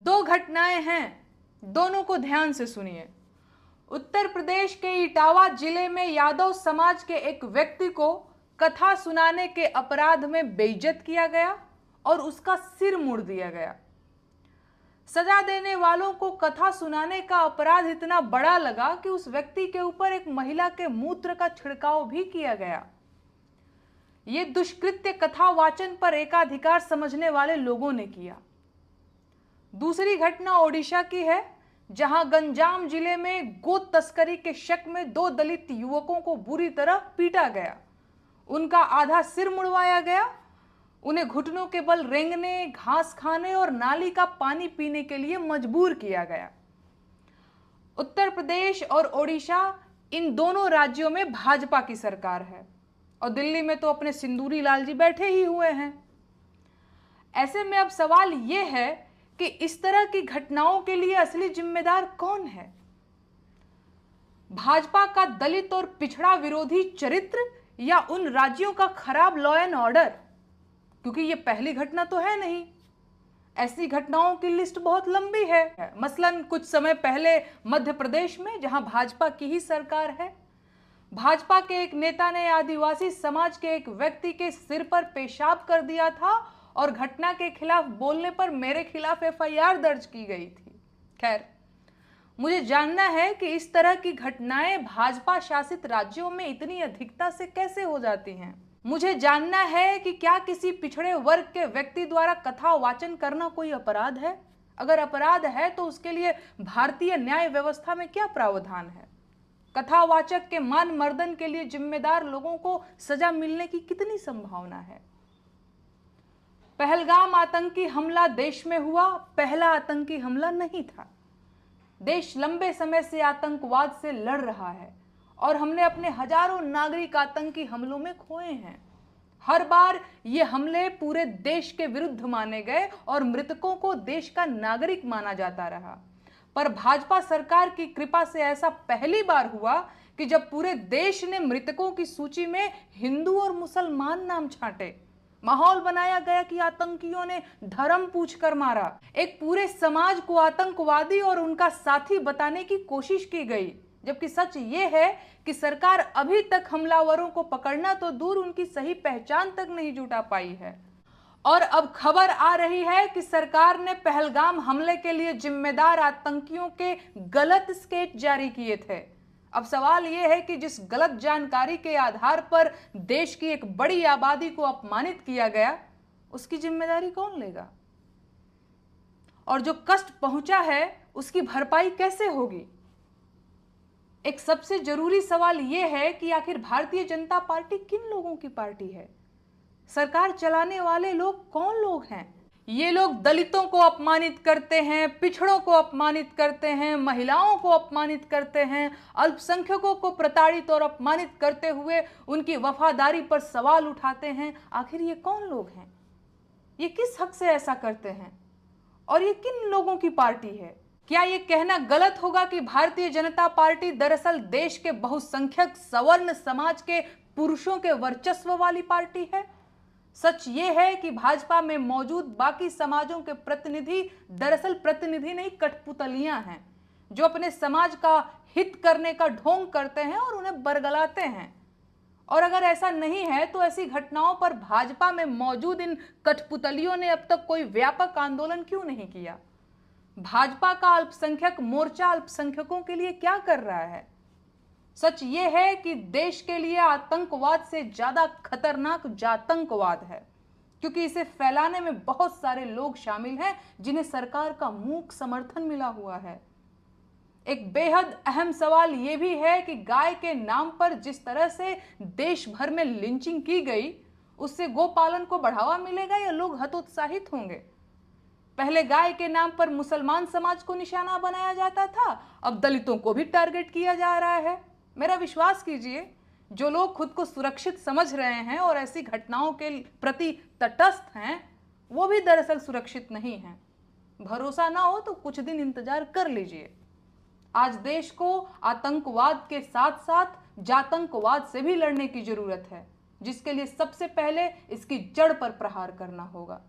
दो घटनाएं हैं, दोनों को ध्यान से सुनिए। उत्तर प्रदेश के इटावा जिले में यादव समाज के एक व्यक्ति को कथा सुनाने के अपराध में बेइज्जत किया गया और उसका सिर मुड़ दिया गया। सजा देने वालों को कथा सुनाने का अपराध इतना बड़ा लगा कि उस व्यक्ति के ऊपर एक महिला के मूत्र का छिड़काव भी किया गया। यह दुष्कृत्य कथा वाचन पर एकाधिकार समझने वाले लोगों ने किया। दूसरी घटना ओडिशा की है, जहां गंजाम जिले में गो तस्करी के शक में दो दलित युवकों को बुरी तरह पीटा गया। उनका आधा सिर मुड़वाया गया, उन्हें घुटनों के बल रेंगने, घास खाने और नाली का पानी पीने के लिए मजबूर किया गया। उत्तर प्रदेश और ओडिशा, इन दोनों राज्यों में भाजपा की सरकार है और दिल्ली में तो अपने सिंदूरी लाल जी बैठे ही हुए हैं। ऐसे में अब सवाल यह है कि इस तरह की घटनाओं के लिए असली जिम्मेदार कौन है? भाजपा का दलित और पिछड़ा विरोधी चरित्र या उन राज्यों का खराब लॉ एंड ऑर्डर? क्योंकि ये पहली घटना तो है नहीं, ऐसी घटनाओं की लिस्ट बहुत लंबी है। मसलन कुछ समय पहले मध्य प्रदेश में, जहां भाजपा की ही सरकार है, भाजपा के एक नेता ने आदिवासी समाज के एक व्यक्ति के सिर पर पेशाब कर दिया था और घटना के खिलाफ बोलने पर मेरे खिलाफ एफआईआर दर्ज की गई थी। खैर, मुझे जानना है कि इस तरह की घटनाएं भाजपा शासित राज्यों में इतनी अधिकता से कैसे हो जाती हैं। मुझे जानना है कि क्या किसी पिछड़े वर्ग के व्यक्ति द्वारा कथा वाचन करना कोई अपराध है? अगर अपराध है तो उसके लिए भारतीय न्याय व्यवस्था में क्या प्रावधान है? कथावाचक के मान मर्दन के लिए जिम्मेदार लोगों को सजा मिलने की कितनी संभावना है? पहलगाम आतंकी हमला देश में हुआ पहला आतंकी हमला नहीं था। देश लंबे समय से आतंकवाद से लड़ रहा है और हमने अपने हजारों नागरिक आतंकी हमलों में खोए हैं। हर बार ये हमले पूरे देश के विरुद्ध माने गए और मृतकों को देश का नागरिक माना जाता रहा। पर भाजपा सरकार की कृपा से ऐसा पहली बार हुआ कि जब पूरे देश ने मृतकों की सूची में हिंदू और मुसलमान नाम छांटे, माहौल बनाया गया कि आतंकियों ने धर्म पूछकर मारा। एक पूरे समाज को आतंकवादी और उनका साथी बताने की कोशिश की गई, जबकि सच ये है कि सरकार अभी तक हमलावरों को पकड़ना तो दूर, उनकी सही पहचान तक नहीं जुटा पाई है। और अब खबर आ रही है कि सरकार ने पहलगाम हमले के लिए जिम्मेदार आतंकियों के गलत स्केच जारी किए थे। अब सवाल यह है कि जिस गलत जानकारी के आधार पर देश की एक बड़ी आबादी को अपमानित किया गया, उसकी जिम्मेदारी कौन लेगा? और जो कष्ट पहुंचा है उसकी भरपाई कैसे होगी? एक सबसे जरूरी सवाल यह है कि आखिर भारतीय जनता पार्टी किन लोगों की पार्टी है? सरकार चलाने वाले लोग कौन लोग हैं? ये लोग दलितों को अपमानित करते हैं, पिछड़ों को अपमानित करते हैं, महिलाओं को अपमानित करते हैं, अल्पसंख्यकों को प्रताड़ित और अपमानित करते हुए उनकी वफादारी पर सवाल उठाते हैं। आखिर ये कौन लोग हैं? ये किस हक से ऐसा करते हैं? और ये किन लोगों की पार्टी है? क्या ये कहना गलत होगा कि भारतीय जनता पार्टी दरअसल देश के बहुसंख्यक सवर्ण समाज के पुरुषों के वर्चस्व वाली पार्टी है? सच ये है कि भाजपा में मौजूद बाकी समाजों के प्रतिनिधि दरअसल प्रतिनिधि नहीं, कठपुतलियां हैं, जो अपने समाज का हित करने का ढोंग करते हैं और उन्हें बरगलाते हैं। और अगर ऐसा नहीं है तो ऐसी घटनाओं पर भाजपा में मौजूद इन कठपुतलियों ने अब तक कोई व्यापक आंदोलन क्यों नहीं किया? भाजपा का अल्पसंख्यक मोर्चा अल्पसंख्यकों के लिए क्या कर रहा है? सच ये है कि देश के लिए आतंकवाद से ज्यादा खतरनाक जातंकवाद है, क्योंकि इसे फैलाने में बहुत सारे लोग शामिल हैं जिन्हें सरकार का मूक समर्थन मिला हुआ है। एक बेहद अहम सवाल यह भी है कि गाय के नाम पर जिस तरह से देश भर में लिंचिंग की गई, उससे गोपालन को बढ़ावा मिलेगा या लोग हतोत्साहित होंगे? पहले गाय के नाम पर मुसलमान समाज को निशाना बनाया जाता था, अब दलितों को भी टारगेट किया जा रहा है। मेरा विश्वास कीजिए, जो लोग खुद को सुरक्षित समझ रहे हैं और ऐसी घटनाओं के प्रति तटस्थ हैं, वो भी दरअसल सुरक्षित नहीं हैं। भरोसा ना हो तो कुछ दिन इंतजार कर लीजिए। आज देश को आतंकवाद के साथ साथ जातंकवाद से भी लड़ने की जरूरत है, जिसके लिए सबसे पहले इसकी जड़ पर प्रहार करना होगा।